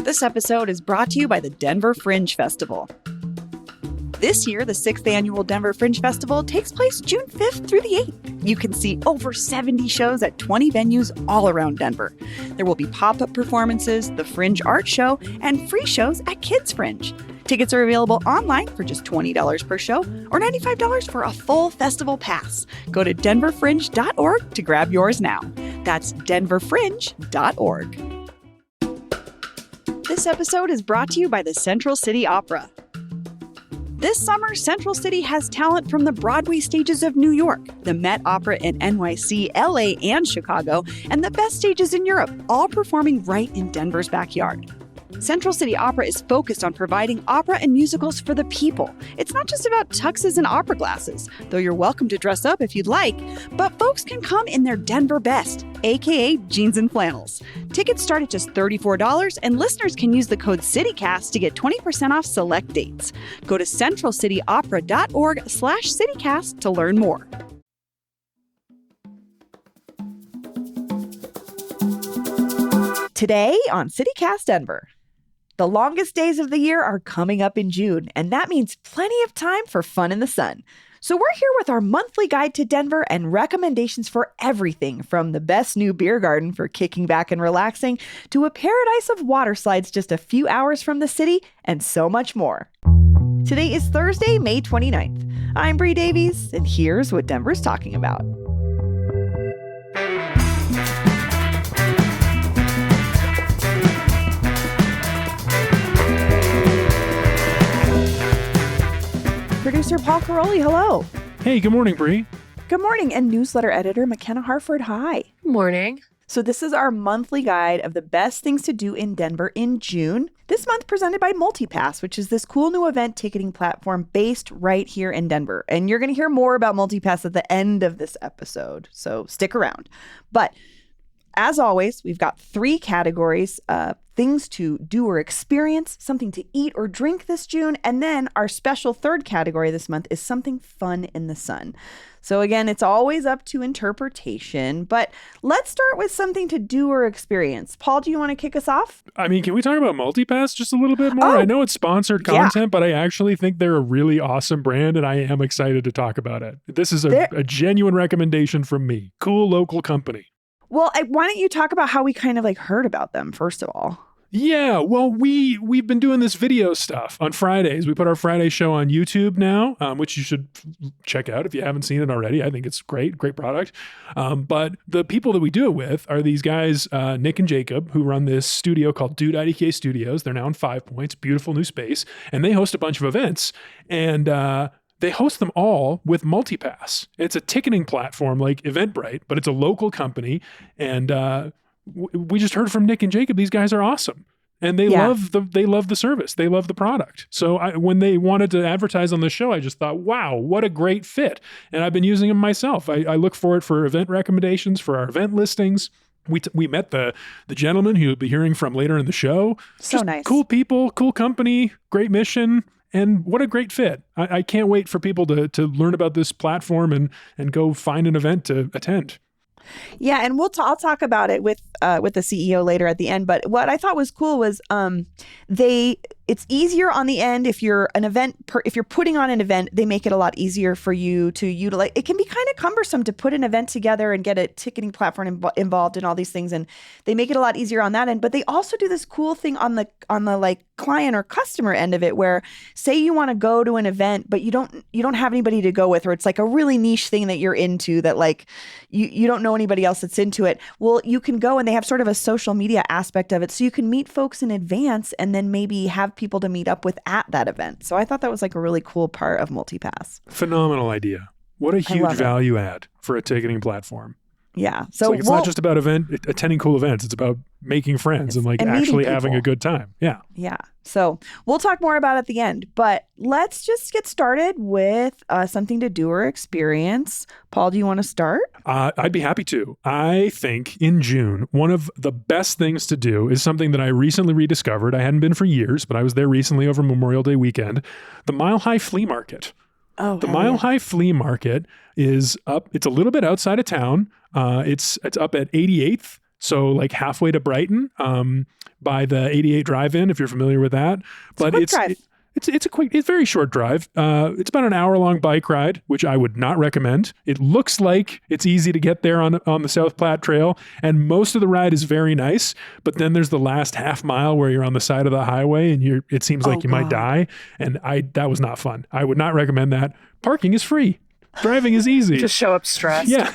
This episode is brought to you by the Denver Fringe Festival. This year, the 6th annual Denver Fringe Festival takes place June 5th through the 8th. You can see over 70 shows at 20 venues all around Denver. There will be pop-up performances, the Fringe Art Show, and free shows at Kids Fringe. Tickets are available online for just $20 per show or $95 for a full festival pass. Go to denverfringe.org to grab yours now. That's denverfringe.org. This episode is brought to you by the Central City Opera. This summer, Central City has talent from the Broadway stages of New York, the Met Opera in NYC, LA, and Chicago, and the best stages in Europe, all performing right in Denver's backyard. Central City Opera is focused on providing opera and musicals for the people. It's not just about tuxes and opera glasses, though you're welcome to dress up if you'd like, but folks can come in their Denver best, aka jeans and flannels. Tickets start at just $34, and listeners can use the code CityCast to get 20% off select dates. Go to centralcityopera.org/citycast to learn more. Today on CityCast Denver. The longest days of the year are coming up in June, and that means plenty of time for fun in the sun. So we're here with our monthly guide to Denver and recommendations for everything from the best new beer garden for kicking back and relaxing to a paradise of water slides just a few hours from the city and so much more. Today is Thursday, May 29th. I'm Bree Davies, and here's what Denver's talking about. Producer Paul Caroli, hello. Hey, good morning, Bree. Good morning. And newsletter editor McKenna Harford, hi. Morning. So this is our monthly guide of the best things to do in Denver in June. This month presented by MultiPass, which is this cool new event ticketing platform based right here in Denver. And you're going to hear more about MultiPass at the end of this episode, so stick around. But as always, we've got 3 categories, things to do or experience, something to eat or drink this June, and then our special third category this month is something fun in the sun. So again, it's always up to interpretation, but let's start with something to do or experience. Paul, do you want to kick us off? I mean, can we talk about MultiPass just a little bit more? I know it's sponsored content, but I actually think they're a really awesome brand, and I am excited to talk about it. This is a genuine recommendation from me. Cool local company. Well, why don't you talk about how we kind of heard about them, first of all? Yeah, well, we've been doing this video stuff on Fridays. We put our Friday show on YouTube now, which you should check out if you haven't seen it already. I think it's great product. But the people that we do it with are these guys, Nick and Jacob, who run this studio called Dude IDK Studios. They're now in 5 Points, beautiful new space, and they host a bunch of events. And they host them all with MultiPass. It's a ticketing platform like Eventbrite, but it's a local company. And we just heard from Nick and Jacob. These guys are awesome. And they love the service. They love the product. So when they wanted to advertise on the show, I just thought, wow, what a great fit. And I've been using them myself. I look for it for event recommendations, for our event listings. We met the gentleman who you'll be hearing from later in the show. So just nice. Cool people, cool company, great mission. And what a great fit. I can't wait for people to learn about this platform and go find an event to attend. Yeah, and I'll talk about it with the CEO later at the end. But what I thought was cool was it's easier on the end if you're if you're putting on an event, they make it a lot easier for you to utilize. It can be kind of cumbersome to put an event together and get a ticketing platform involved in all these things, and they make it a lot easier on that end. But they also do this cool thing on the client or customer end of it, where say you want to go to an event, but you don't have anybody to go with, or it's like a really niche thing that you're into that you don't know anybody else that's into it. Well, you can go, and they have sort of a social media aspect of it, so you can meet folks in advance and then maybe have people to meet up with at that event. So I thought that was a really cool part of MultiPass. Phenomenal idea. What a huge value add for a ticketing platform. Yeah. So it's not just about attending cool events. It's about making friends and actually having a good time. Yeah. Yeah. So we'll talk more about it at the end, but let's just get started with something to do or experience. Paul, do you want to start? I'd be happy to. I think in June, one of the best things to do is something that I recently rediscovered. I hadn't been for years, but I was there recently over Memorial Day weekend, the Mile High Flea Market. Oh, the Mile High Flea Market is up. It's a little bit outside of town. It's up at 88th. So like halfway to Brighton, by the 88 drive-in, if you're familiar with that. But it's a very short drive. It's about an hour-long bike ride, which I would not recommend. It looks like it's easy to get there on the South Platte Trail, and most of the ride is very nice. But then there's the last half mile where you're on the side of the highway, and it seems like you might die. And that was not fun. I would not recommend that. Parking is free. Driving is easy. Just show up stressed. Yeah.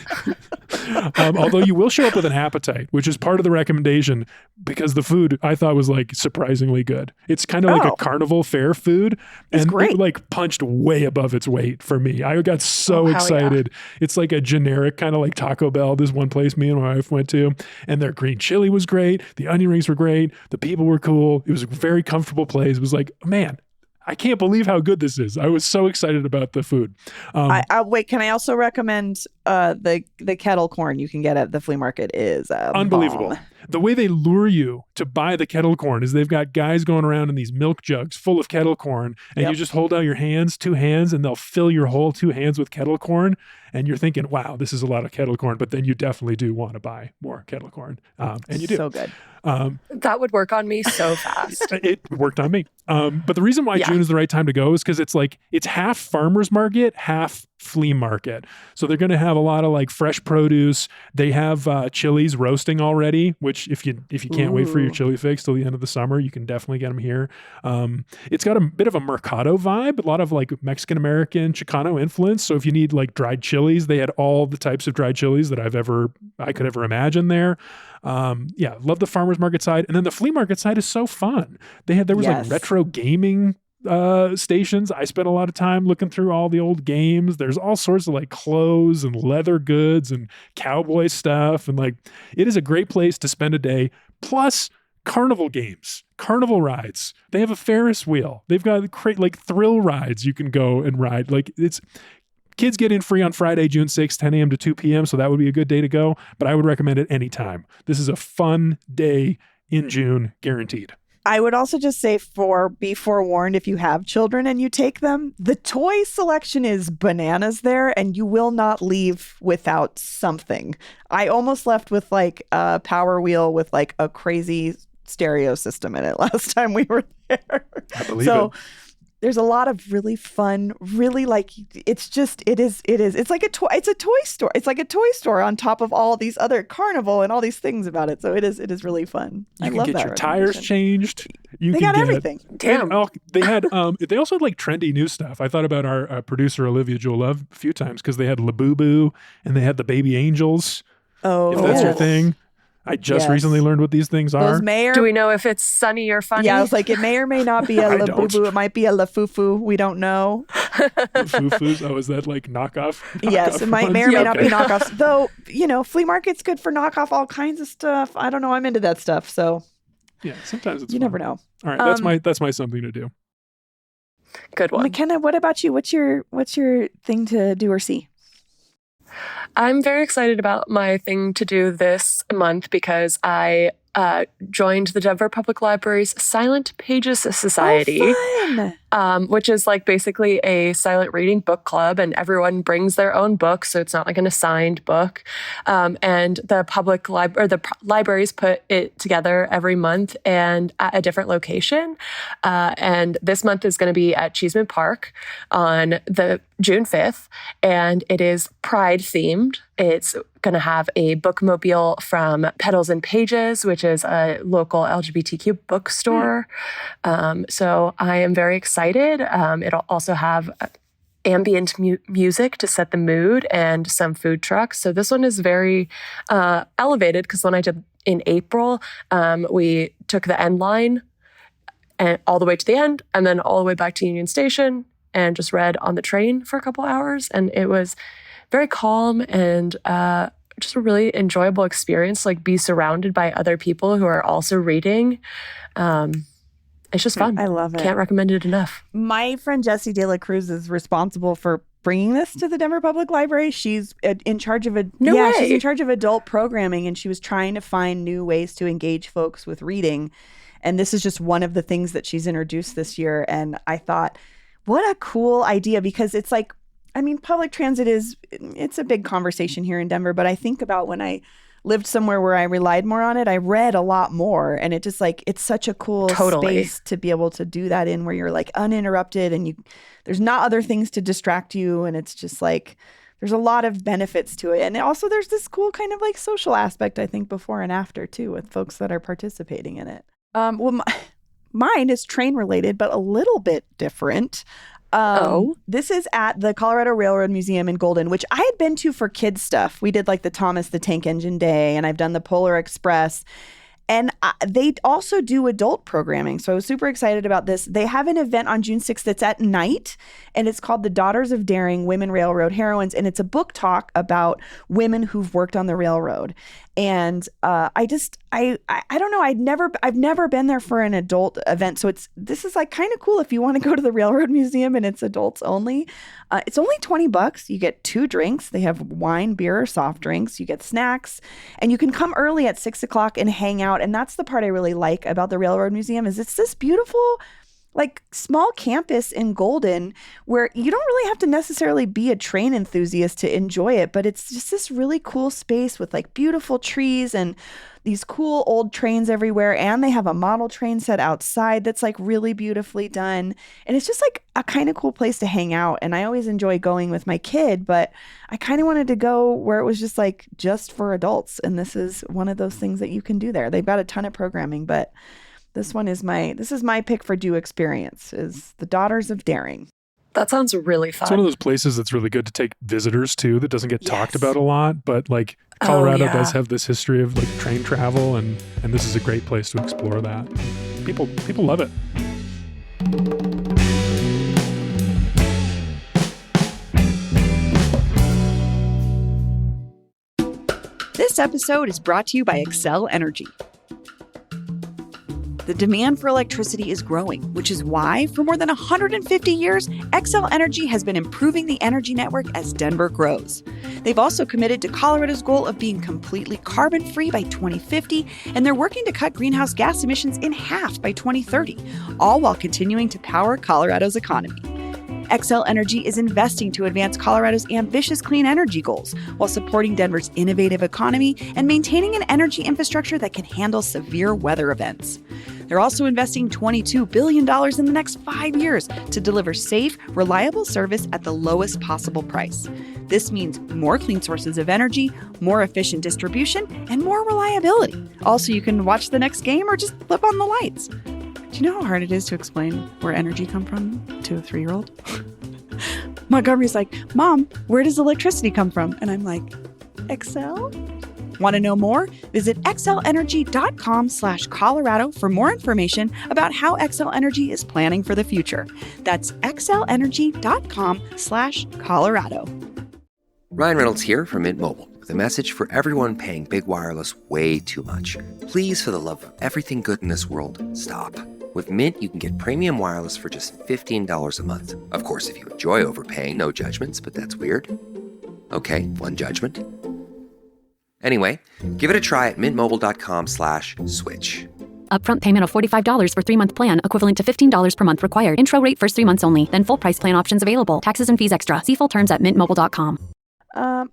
Although you will show up with an appetite, which is part of the recommendation, because the food I thought was like surprisingly good. It's kind of like a carnival fair food, and it like punched way above its weight for me. I got so excited. Yeah. It's like a generic kind of like Taco Bell. This one place me and my wife went to, and their green chili was great. The onion rings were great. The people were cool. It was a very comfortable place. It was like, man, I can't believe how good this is. I was so excited about the food. Wait, can I also recommend the kettle corn you can get at the flea market is unbelievable. bomb. The way they lure you to buy the kettle corn is they've got guys going around in these milk jugs full of kettle corn, and you just hold out your two hands, and they'll fill your whole two hands with kettle corn. And you're thinking, wow, this is a lot of kettle corn, but then you definitely do want to buy more kettle corn. And you do. So good. That would work on me so fast. It worked on me. But the reason why June is the right time to go is because it's half farmer's market, half flea market. So they're going to have a lot of like fresh produce. They have chilies roasting already, which if you can't wait for your chili fix till the end of the summer, you can definitely get them here. It's got a bit of a mercado vibe, a lot of like Mexican-American Chicano influence. So if you need like dried chilies, they had all the types of dried chilies that I could ever imagine there. Love the farmer's market side. And then the flea market side is so fun. There was like retro gaming stations. I spent a lot of time looking through all the old games. There's all sorts of like clothes and leather goods and cowboy stuff. And like, it is a great place to spend a day. Plus carnival games, carnival rides. They have a Ferris wheel. They've got like thrill rides you can go and ride. Like kids get in free on Friday, June 6th, 10 a.m. to 2 p.m. So that would be a good day to go, but I would recommend it anytime. This is a fun day in June, guaranteed. I would also just say be forewarned if you have children and you take them, the toy selection is bananas there, and you will not leave without something. I almost left with like a Power Wheel with like a crazy stereo system in it last time we were there. I believe it. There's a lot of really fun, really like, it's like a toy store. It's like a toy store on top of all these other carnival and all these things about it. So it is really fun. You can get your tires changed. They got everything. Damn. They also had like trendy new stuff. I thought about our producer, Olivia Jewel Love, a few times because they had Labubu and they had the Baby Angels. Oh, if that's your thing. I just recently learned what these things are. Do we know if it's sunny or funny? Yeah, I was like, it may or may not be a Labubu. It might be a Lafufu. We don't know. Lafufus? Oh, is that like knockoff? Yes, it may or may not be knockoffs. Though, flea market's good for knockoff all kinds of stuff. I don't know. I'm into that stuff. So yeah, sometimes it's you fun. Never know. All right, that's my something to do. Good one. McKenna, what about you? What's your thing to do or see? I'm very excited about my thing to do this month because I joined the Denver Public Library's Silent Pages Society, which is like basically a silent reading book club, and everyone brings their own book, so it's not like an assigned book. And the public libraries put it together every month and at a different location. And this month is going to be at Cheeseman Park on the June 5th, and it is Pride themed. It's going to have a bookmobile from Petals and Pages, which is a local LGBTQ bookstore. So I am very excited. It'll also have ambient music to set the mood and some food trucks. So this one is very elevated because when I did in April, we took the end line and all the way to the end and then all the way back to Union Station and just read on the train for a couple hours. And it was very calm and just a really enjoyable experience, like be surrounded by other people who are also reading. It's just fun. I love it. Can't recommend it enough. My friend Jessie De La Cruz is responsible for bringing this to the Denver Public Library. She's in charge of she's in charge of adult programming, and she was trying to find new ways to engage folks with reading. And this is just one of the things that she's introduced this year. And I thought, what a cool idea, because it's like, public transit it's a big conversation here in Denver, but I think about when I lived somewhere where I relied more on it, I read a lot more. And it just like, it's such a cool space to be able to do that in, where you're like uninterrupted and there's not other things to distract you. And it's just like, there's a lot of benefits to it. And also there's this cool kind of like social aspect, I think, before and after too, with folks that are participating in it. Mine is train related, but a little bit different. This is at the Colorado Railroad Museum in Golden, which I had been to for kids stuff. We did like the Thomas the Tank Engine Day, and I've done the Polar Express. And they also do adult programming. So I was super excited about this. They have an event on June 6th that's at night, and it's called The Daughters of Daring, Women Railroad Heroines. And it's a book talk about women who've worked on the railroad. And I don't know. I've never been there for an adult event. So this is like kind of cool if you want to go to the Railroad Museum and it's adults only. It's only $20. You get 2 drinks. They have wine, beer, or soft drinks. You get snacks, and you can come early at 6:00 and hang out. And that's the part I really like about the Railroad Museum is it's this beautiful, like small campus in Golden where you don't really have to necessarily be a train enthusiast to enjoy it, but it's just this really cool space with like beautiful trees and these cool old trains everywhere. And they have a model train set outside that's like really beautifully done. And it's just like a kind of cool place to hang out. And I always enjoy going with my kid, but I kind of wanted to go where it was just for adults. And this is one of those things that you can do there. They've got a ton of programming, but this is my pick for due experience is the Daughters of Daring. That sounds really fun. It's one of those places that's really good to take visitors to that doesn't get talked about a lot, but like Colorado does have this history of like train travel, and this is a great place to explore that. People love it. This episode is brought to you by Xcel Energy. The demand for electricity is growing, which is why, for more than 150 years, Xcel Energy has been improving the energy network as Denver grows. They've also committed to Colorado's goal of being completely carbon-free by 2050, and they're working to cut greenhouse gas emissions in half by 2030, all while continuing to power Colorado's economy. Xcel Energy is investing to advance Colorado's ambitious clean energy goals while supporting Denver's innovative economy and maintaining an energy infrastructure that can handle severe weather events. They're also investing $22 billion in the next 5 years to deliver safe, reliable service at the lowest possible price. This means more clean sources of energy, more efficient distribution, and more reliability. Also, you can watch the next game or just flip on the lights. Do you know how hard it is to explain where energy comes from to a 3-year-old? Montgomery's like, Mom, where does electricity come from? And I'm like, Xcel? Want to know more? Visit xcelenergy.com/Colorado for more information about how Xcel Energy is planning for the future. That's xcelenergy.com/Colorado. Ryan Reynolds here from Mint Mobile with a message for everyone paying big wireless way too much. Please, for the love of everything good in this world, stop. With Mint, you can get premium wireless for just $15 a month. Of course, if you enjoy overpaying, no judgments, but that's weird. Okay, one judgment. Anyway, give it a try at mintmobile.com/switch. Upfront payment of $45 for 3-month plan, equivalent to $15 per month required. Intro rate first 3 months only, then full price plan options available. Taxes and fees extra. See full terms at mintmobile.com.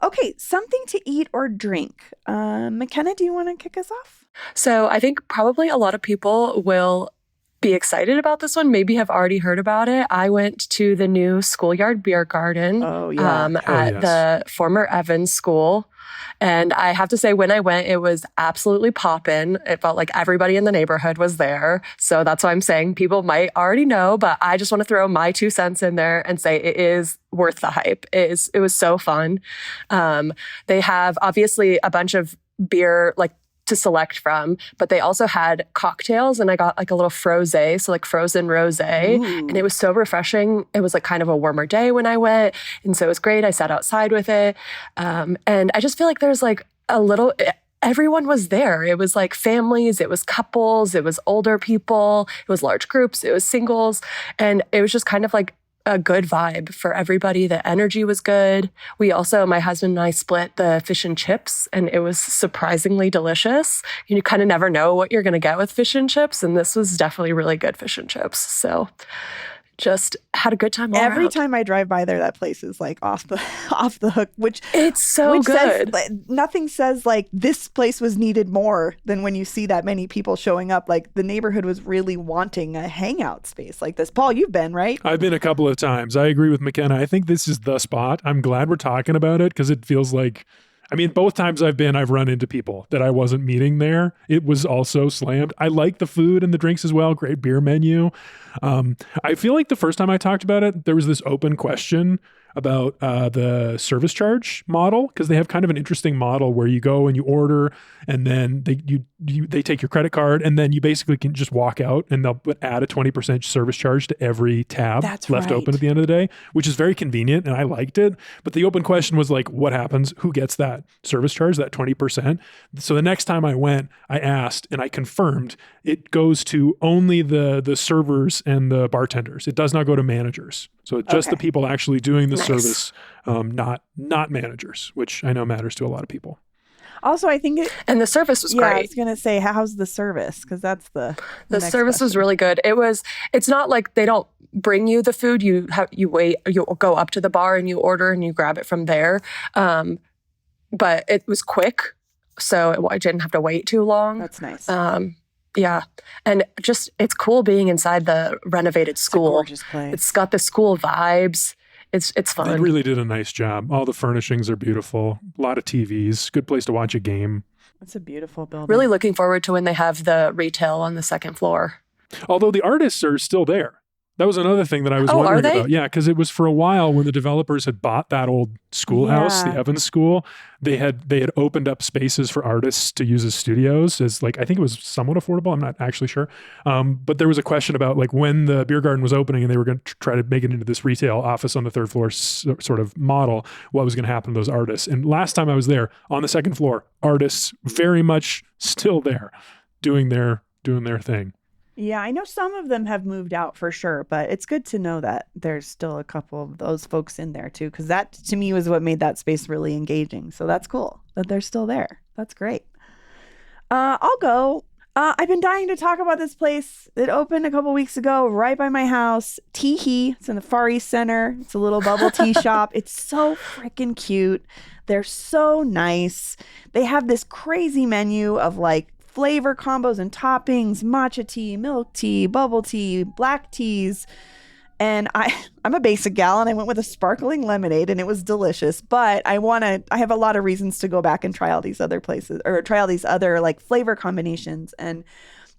Okay, something to eat or drink. McKenna, do you want to kick us off? So I think probably a lot of people will be excited about this one, maybe have already heard about it. I went to the new Schoolyard Beer Garden at the former Evans School. And I have to say, when I went, it was absolutely poppin'. It felt like everybody in the neighborhood was there. So that's why I'm saying people might already know, but I just want to throw my 2 cents in there and say it is worth the hype. It was so fun. They have obviously a bunch of beer, like to select from, but they also had cocktails, and I got like a little frosé, so like frozen rosé. Ooh. And it was so refreshing. It was like kind of a warmer day when I went, and so it was great. I sat outside with it, and I just feel like there's like everyone was there. It was like families, it was couples, it was older people, it was large groups, it was singles, and it was just kind of like a good vibe for everybody. The energy was good. We also, my husband and I split the fish and chips, and it was surprisingly delicious. You kind of never know what you're going to get with fish and chips, and this was definitely really good fish and chips. So just had a good time all Every around. time I drive by there, that place is like off the hook, which It's so good. Nothing says like this place was needed more than when you see that many people showing up. Like the neighborhood was really wanting a hangout space like this. Paul, you've been, right? I've been a couple of times. I agree with McKenna. I think this is the spot. I'm glad we're talking about it because it feels like, I mean, both times I've been, I've run into people that I wasn't meeting there. It was also slammed. I like the food and the drinks as well. Great beer menu. I feel like the first time I talked about it, there was this open question about the service charge model, because they have kind of an interesting model where you go and you order and then they take your credit card and then you basically can just walk out and they'll add a 20% service charge to every tab left open at the end of the day, which is very convenient and I liked it. But the open question was like, what happens? Who gets that service charge, that 20%? So the next time I went, I asked and I confirmed it goes to only the servers and the bartenders. It does not go to managers. So it's just the people actually doing the service, not managers, which I know matters to a lot of people. Also, I think and the service was great. great. I was going to say, how's the service? Because that's the service was really good. It's not like they don't bring you the food. You wait, you go up to the bar and you order and you grab it from there. But it was quick, so I didn't have to wait too long. That's nice. Yeah. And just, it's cool being inside the renovated school. It's a gorgeous place. It's got the school vibes. It's fun. They really did a nice job. All the furnishings are beautiful. A lot of TVs. Good place to watch a game. It's a beautiful building. Really looking forward to when they have the retail on the second floor. Although the artists are still there. That was another thing that I was wondering about. Yeah, because it was for a while when the developers had bought that old schoolhouse, the Evans School, they had opened up spaces for artists to use as studios as like, I think it was somewhat affordable. I'm not actually sure. But there was a question about like when the beer garden was opening and they were going to try to make it into this retail office on the third floor sort of model, what was going to happen to those artists. And last time I was there on the second floor, artists very much still there doing their thing. Yeah, I know some of them have moved out for sure, but it's good to know that there's still a couple of those folks in there too, because that to me was what made that space really engaging. So that's cool that they're still there. That's great. I'll go. I've been dying to talk about this place. It opened a couple weeks ago right by my house. Teehee. It's in the Far East Center. It's a little bubble tea shop. It's so freaking cute. They're so nice. They have this crazy menu of like flavor combos and toppings, matcha tea, milk tea, bubble tea, black teas. And I'm a basic gal and I went with a sparkling lemonade and it was delicious, but I have a lot of reasons to go back and try all these other places or try all these other like flavor combinations. And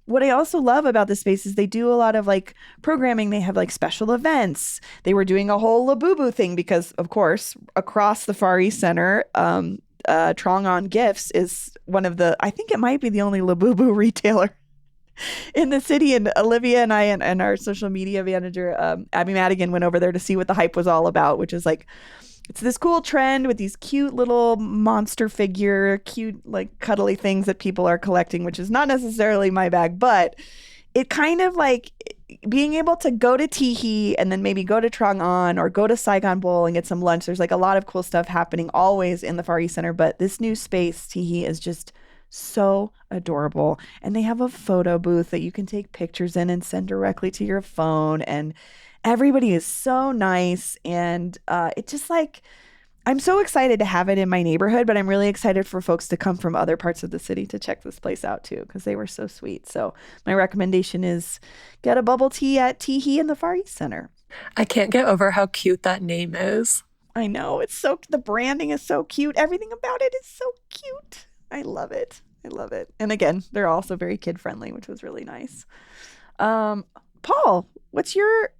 what I also love about this space is they do a lot of like programming. They have like special events. They were doing a whole Labubu thing because of course, across the Far East Center, Trong On Gifts is one of I think it might be the only Labubu retailer in the city. And Olivia and I and our social media manager, Abby Madigan, went over there to see what the hype was all about, which is like, it's this cool trend with these cute little monster figure, cute, like cuddly things that people are collecting, which is not necessarily my bag, but it kind of like being able to go to Teehee and then maybe go to Trong On or go to Saigon Bowl and get some lunch. There's like a lot of cool stuff happening always in the Far East Center, but this new space, Teehee, is just so adorable. And they have a photo booth that you can take pictures in and send directly to your phone. And everybody is so nice. And it's just like, I'm so excited to have it in my neighborhood, but I'm really excited for folks to come from other parts of the city to check this place out too, because they were so sweet. So my recommendation is get a bubble tea at Teehee in the Far East Center. I can't get over how cute that name is. I know. The branding is so cute. Everything about it is so cute. I love it. I love it. And again, they're also very kid friendly, which was really nice. Paul, what's your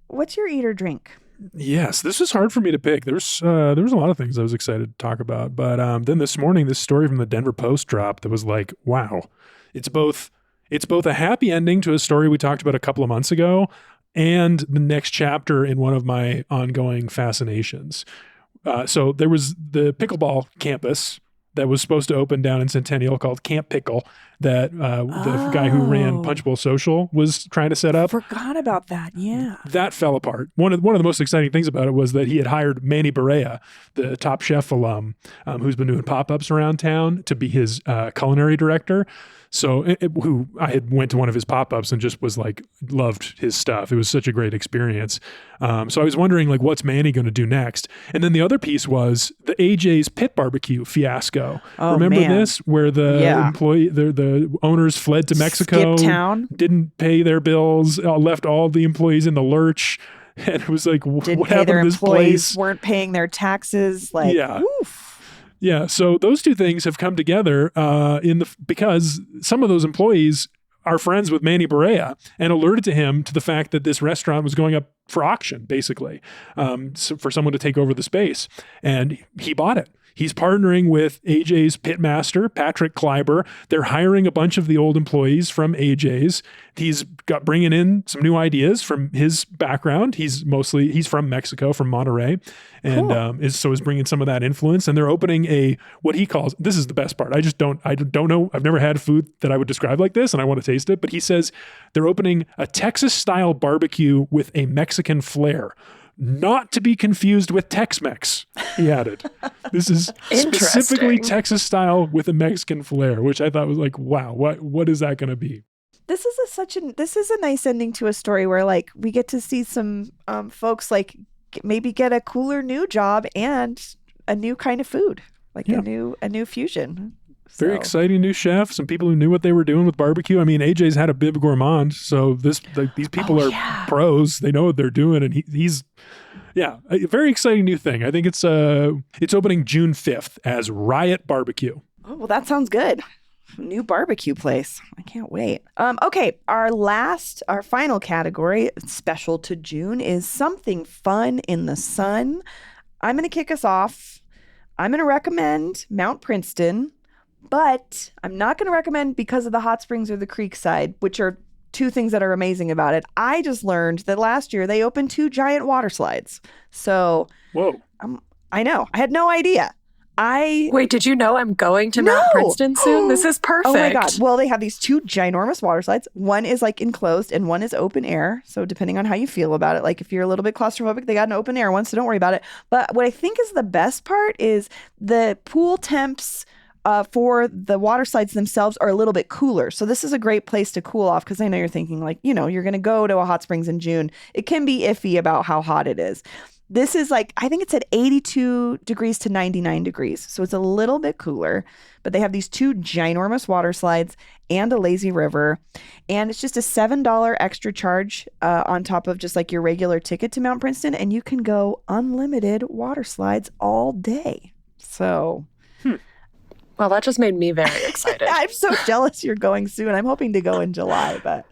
eat or drink? Yes, this was hard for me to pick. There was a lot of things I was excited to talk about, but then this morning, this story from the Denver Post dropped that was like, wow, it's both a happy ending to a story we talked about a couple of months ago, and the next chapter in one of my ongoing fascinations. So there was the pickleball campus that was supposed to open down in Centennial called Camp Pickle that the guy who ran Punch Bowl Social was trying to set up. Forgot about that. Yeah. That fell apart. One of the most exciting things about it was that he had hired Manny Barea, the Top Chef alum, who's been doing pop-ups around town, to be his culinary director. So who I had went to one of his pop-ups and just was like, loved his stuff. It was such a great experience. So I was wondering like, what's Manny going to do next? And then the other piece was the AJ's Pit Barbecue fiasco. Oh, Remember man. this, where the the owners fled to Mexico, Skip town. didn't pay their bills, left all the employees in the lurch. And it was like, Didn't what pay happened their to this employees, place? weren't paying their taxes. Like, Yeah. oof. Yeah, so those two things have come together because some of those employees are friends with Manny Barea and alerted to him to the fact that this restaurant was going up for auction, basically, so for someone to take over the space. And he bought it. He's partnering with AJ's pitmaster, Patrick Kleiber. They're hiring a bunch of the old employees from AJ's. He's got bringing in some new ideas from his background. He's from Mexico, from Monterrey, and Cool. is bringing some of that influence. And they're opening what he calls, this is the best part. I don't know. I've never had food that I would describe like this, and I want to taste it. But he says they're opening a Texas-style barbecue with a Mexican flair. Not to be confused with Tex-Mex, he added. This is specifically Interesting. Texas style with a Mexican flair, which I thought was like, wow, what is that going to be? This is a nice ending to a story where like we get to see some folks like maybe get a cooler new job and a new kind of food, like Yeah. a new fusion. Very So- exciting new chefs, some people who knew what they were doing with barbecue. I mean, AJ's had a Bib Gourmand, so these people are pros. They know what they're doing, and he's a very exciting new thing. I think it's opening June 5th as Riot Barbecue. Oh, well, that sounds good. New barbecue place. I can't wait. Okay, our final category, special to June, is something fun in the sun. I'm going to kick us off. I'm going to recommend Mount Princeton, but I'm not going to recommend because of the hot springs or the Creekside, which are two things that are amazing about it. I just learned that last year they opened 2 giant water slides. So Whoa. I know. I had no idea. Wait, did you know I'm going to Mount No. Princeton soon? This is perfect. Oh my God. Well, they have these 2 ginormous water slides. One is like enclosed and one is open air. So depending on how you feel about it, like if you're a little bit claustrophobic, they got an open air one, so don't worry about it. But what I think is the best part is the pool temps for the water slides themselves are a little bit cooler. So this is a great place to cool off because I know you're thinking like, you're going to go to a hot springs in June. It can be iffy about how hot it is. This is like, I think it's at 82 degrees to 99 degrees. So it's a little bit cooler, but they have these 2 ginormous water slides and a lazy river. And it's just a $7 extra charge on top of just like your regular ticket to Mount Princeton. And you can go unlimited water slides all day. So Well, that just made me very excited. I'm so jealous you're going soon. I'm hoping to go in July, but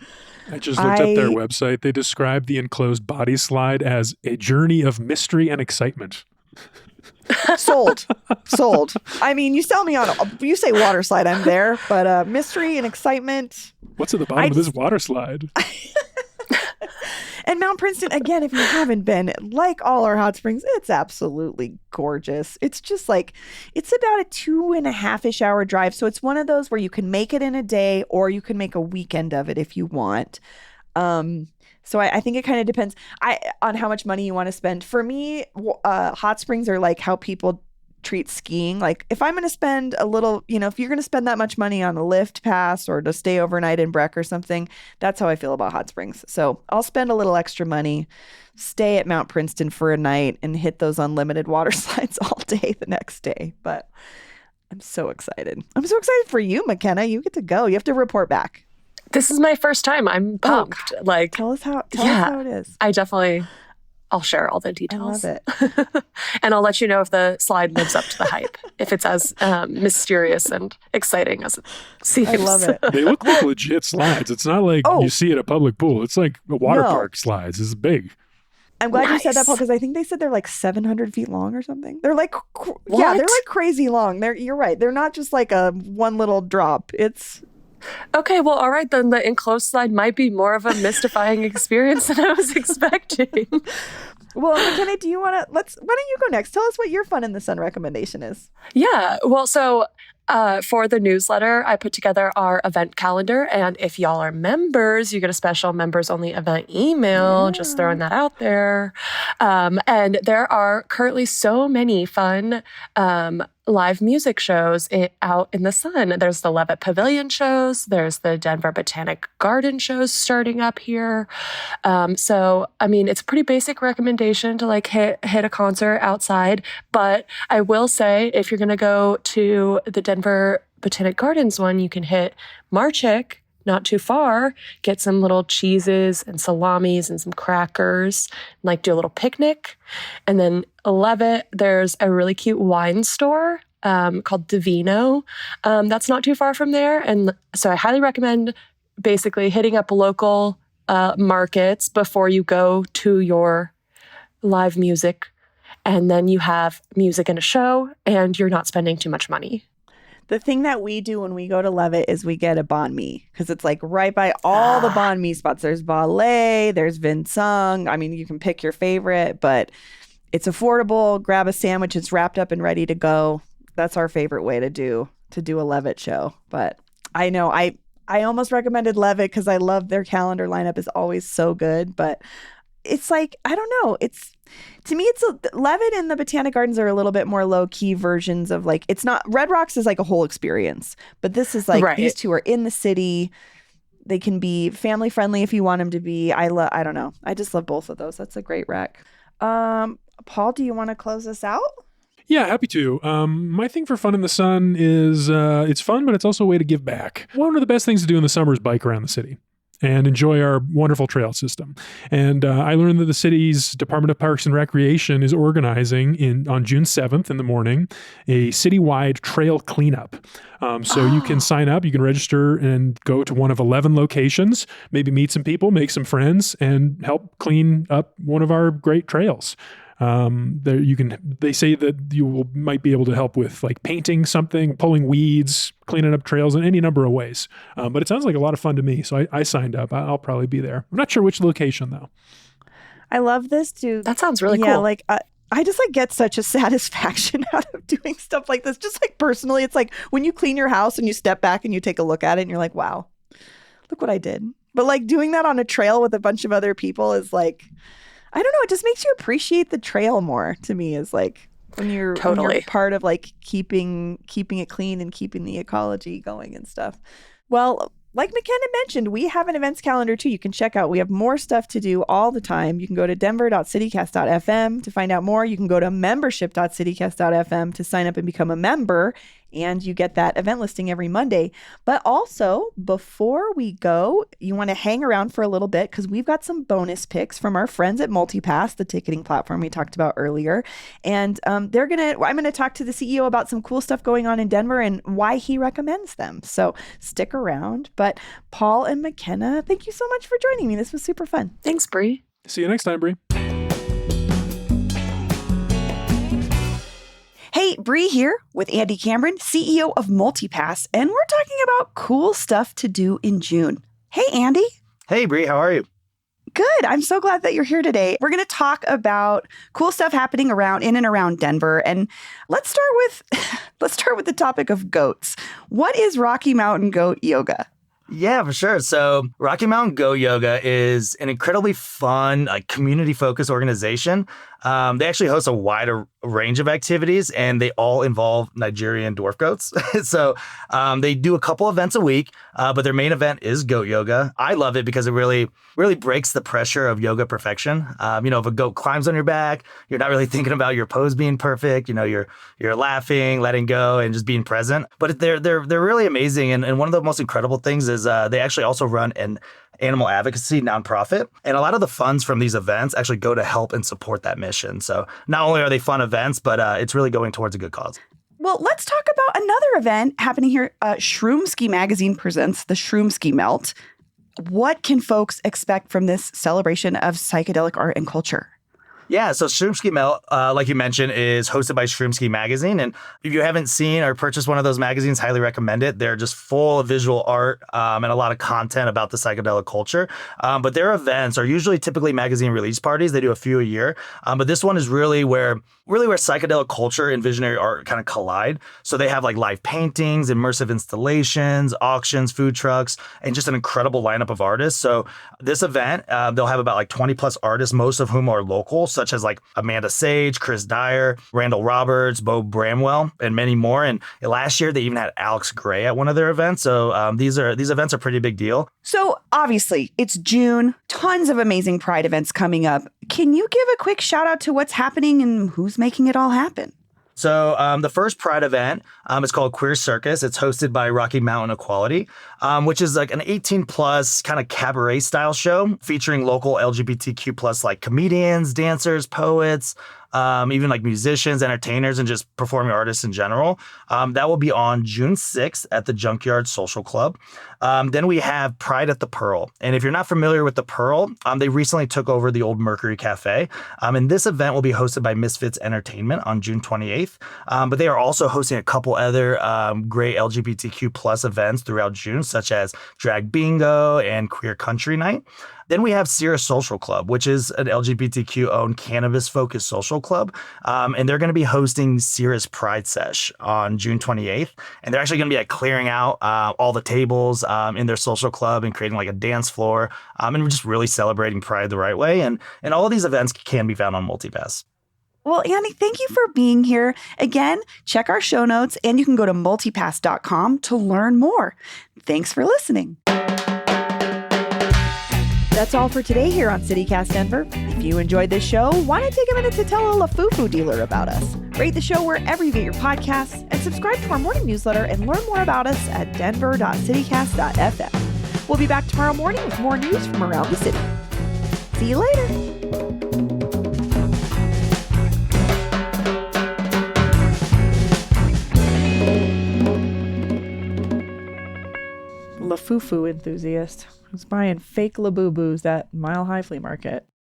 I just looked up their website. They describe the enclosed body slide as a journey of mystery and excitement. sold. I mean, you sell me on, you say water slide, I'm there, but mystery and excitement. What's at the bottom of this water slide? And Mount Princeton, again, if you haven't been, like all our hot springs, it's absolutely gorgeous. It's just like, it's about a 2.5-ish hour drive. So it's one of those where you can make it in a day or you can make a weekend of it if you want. So I think it kind of depends on how much money you want to spend. For me, hot springs are like how people treat skiing. Like if I'm going to spend a little, if you're going to spend that much money on a lift pass or to stay overnight in Breck or something, that's how I feel about hot springs. So I'll spend a little extra money, stay at Mount Princeton for a night and hit those unlimited water slides all day the next day. But I'm so excited. I'm so excited for you, McKenna. You get to go. You have to report back. This is my first time. I'm pumped. Tell us how it is. I'll share all the details. I love it. And I'll let you know if the slide lives up to the hype, if it's as mysterious and exciting as it seems. I love it. They look like legit slides. It's not like you see at a public pool. It's like a water park slides. It's big. I'm glad you said that, Nice. Paul, because I think they said they're like 700 feet long or something. They're like, they're What? like crazy long. You're right. They're not just like a one little drop. It's Okay, well, all right, then the enclosed slide might be more of a mystifying experience than I was expecting. well, McKenna, do you want to why don't you go next? Tell us what your fun in the sun recommendation is. Yeah, well, so for the newsletter, I put together our event calendar. And if y'all are members, you get a special members only event email, just throwing that out there. And there are currently so many fun live music shows out in the sun. There's the Levitt Pavilion shows. There's the Denver Botanic Garden shows starting up here. So, I mean, it's a pretty basic recommendation to like hit a concert outside. But I will say, if you're going to go to the Denver Botanic Gardens one, you can hit Marchick, not too far, get some little cheeses and salamis and some crackers, and like do a little picnic. And then Levitt, there's a really cute wine store called Divino. That's not too far from there. And so I highly recommend basically hitting up local markets before you go to your live music. And then you have music and a show, and you're not spending too much money. The thing that we do when we go to Levitt is we get a banh mi because it's like right by all the banh mi spots. There's Ballet, there's Vinsung. I mean, you can pick your favorite, but it's affordable. Grab a sandwich. It's wrapped up and ready to go. That's our favorite way to do a Levitt show. But I know I almost recommended Levitt because I love their calendar lineup is always so good. But it's like, I don't know. To me, Levitt and the Botanic Gardens are a little bit more low key versions of like, it's not, Red Rocks is like a whole experience, but this is like, these two are in the city. They can be family friendly if you want them to be. I don't know. I just love both of those. That's a great rec. Paul, do you want to close us out? Yeah, happy to. My thing for Fun in the Sun is it's fun, but it's also a way to give back. One of the best things to do in the summer is bike around the city and enjoy our wonderful trail system. And I learned that the city's Department of Parks and Recreation is organizing on June 7th in the morning a citywide trail cleanup. So you can sign up, you can register and go to one of 11 locations, maybe meet some people, make some friends, and help clean up one of our great trails. They say that you might be able to help with like painting something, pulling weeds, cleaning up trails in any number of ways. But it sounds like a lot of fun to me. So I signed up. I'll probably be there. I'm not sure which location though. I love this too. That sounds really cool. Yeah, like I just like get such a satisfaction out of doing stuff like this. Just like personally, it's like when you clean your house and you step back and you take a look at it and you're like, wow, look what I did. But like doing that on a trail with a bunch of other people is like, I don't know. It just makes you appreciate the trail more. To me, is like when you're part of like keeping it clean and keeping the ecology going and stuff. Well, like McKenna mentioned, we have an events calendar too. You can check out. We have more stuff to do all the time. You can go to denver.citycast.fm to find out more. You can go to membership.citycast.fm to sign up and become a member. And you get that event listing every Monday. But also, before we go, you want to hang around for a little bit because we've got some bonus picks from our friends at Multipass, the ticketing platform we talked about earlier. And I'm going to talk to the CEO about some cool stuff going on in Denver and why he recommends them. So stick around. But Paul and McKenna, thank you so much for joining me. This was super fun. Thanks, Bree. See you next time, Bree. Hey, Bree here with Andy Cameron, CEO of Multipass, and we're talking about cool stuff to do in June. Hey, Andy. Hey, Bree, how are you? Good. I'm so glad that you're here today. We're going to talk about cool stuff happening in and around Denver, and let's start with the topic of goats. What is Rocky Mountain Goat Yoga? Yeah, for sure. So Rocky Mountain Goat Yoga is an incredibly fun, community-focused organization. They actually host a wider range of activities, and they all involve Nigerian dwarf goats. So they do a couple events a week, but their main event is goat yoga. I love it because it really breaks the pressure of yoga perfection. If a goat climbs on your back, you're not really thinking about your pose being perfect. You're laughing, letting go, and just being present. But they're really amazing. And one of the most incredible things is they actually also run an animal advocacy nonprofit. And a lot of the funds from these events actually go to help and support that mission. So not only are they fun events, but it's really going towards a good cause. Well, let's talk about another event happening here. Shroomski Magazine presents the Shroomski Melt. What can folks expect from this celebration of psychedelic art and culture? Yeah, so Shroomski Melt, like you mentioned, is hosted by Shroomski Magazine. And if you haven't seen or purchased one of those magazines, highly recommend it. They're just full of visual art and a lot of content about the psychedelic culture. But their events are typically magazine release parties. They do a few a year. But this one is really where psychedelic culture and visionary art kind of collide. So they have like live paintings, immersive installations, auctions, food trucks, and just an incredible lineup of artists. So this event, they'll have about 20 plus artists, most of whom are local. such as like Amanda Sage, Chris Dyer, Randall Roberts, Bo Bramwell, and many more. And last year, they even had Alex Gray at one of their events. So these events are a pretty big deal. So obviously, it's June, tons of amazing Pride events coming up. Can you give a quick shout out to what's happening and who's making it all happen? So the first Pride event is called Queer Circus. It's hosted by Rocky Mountain Equality, which is like an 18-plus kind of cabaret-style show featuring local LGBTQ plus like comedians, dancers, poets, even like musicians, entertainers, and just performing artists in general. That will be on June 6th at the Junkyard Social Club. Then we have Pride at the Pearl. And if you're not familiar with the Pearl, they recently took over the old Mercury Cafe. And this event will be hosted by Misfits Entertainment on June 28th. But they are also hosting a couple other great LGBTQ plus events throughout June, such as Drag Bingo and Queer Country Night. Then we have Sierra Social Club, which is an LGBTQ-owned cannabis-focused social club. And they're going to be hosting Sierra's Pride Sesh on June 28th. And they're actually going to be like clearing out all the tables in their social club and creating like a dance floor. And we're just really celebrating Pride the right way. And all of these events can be found on Multipass. Well, Annie, thank you for being here. Again, check our show notes and you can go to multipass.com to learn more. Thanks for listening. That's all for today here on CityCast Denver. If you enjoyed this show, why not take a minute to tell a LaFufu dealer about us? Rate the show wherever you get your podcasts and subscribe to our morning newsletter and learn more about us at denver.citycast.fm. We'll be back tomorrow morning with more news from around the city. See you later. LaFufu enthusiast who's buying fake Labubu's at Mile High Flea Market.